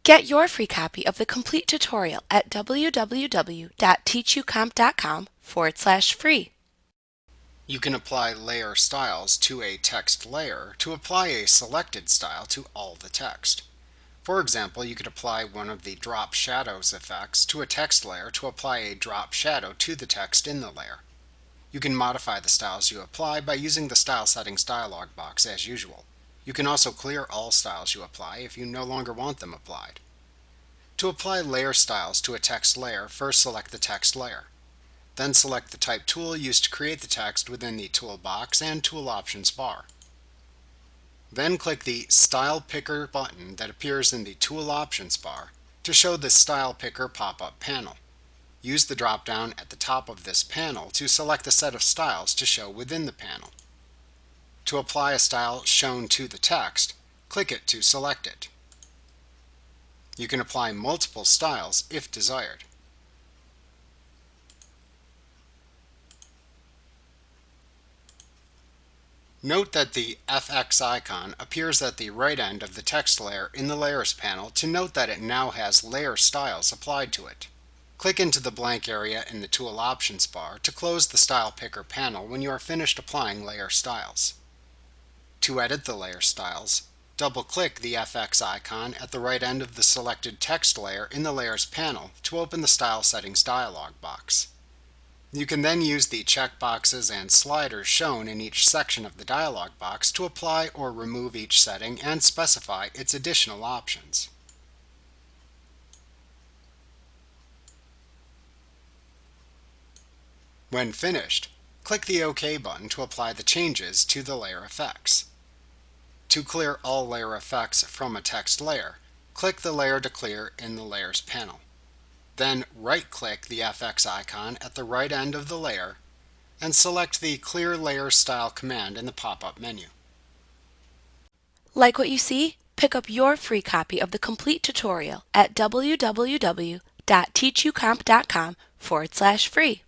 Get your free copy of the complete tutorial at www.teachucomp.com/free. You can apply layer styles to a text layer to apply a selected style to all the text. For example, you could apply one of the drop shadows effects to a text layer to apply a drop shadow to the text in the layer. You can modify the styles you apply by using the Style Settings dialog box as usual. You can also clear all styles you apply if you no longer want them applied. To apply layer styles to a text layer, first select the text layer. Then select the type tool used to create the text within the toolbox and tool options bar. Then click the Style Picker button that appears in the tool options bar to show the Style Picker pop-up panel. Use the drop-down at the top of this panel to select the set of styles to show within the panel. To apply a style shown to the text, click it to select it. You can apply multiple styles if desired. Note that the FX icon appears at the right end of the text layer in the Layers panel to note that it now has layer styles applied to it. Click into the blank area in the Tool Options bar to close the Style Picker panel when you are finished applying layer styles. To edit the layer styles, double-click the FX icon at the right end of the selected text layer in the Layers panel to open the Style Settings dialog box. You can then use the checkboxes and sliders shown in each section of the dialog box to apply or remove each setting and specify its additional options. When finished, click the OK button to apply the changes to the layer effects. To clear all layer effects from a text layer, click the layer to clear in the Layers panel. Then right-click the FX icon at the right end of the layer and select the Clear Layer Style command in the pop-up menu. Like what you see? Pick up your free copy of the complete tutorial at www.teachucomp.com/free.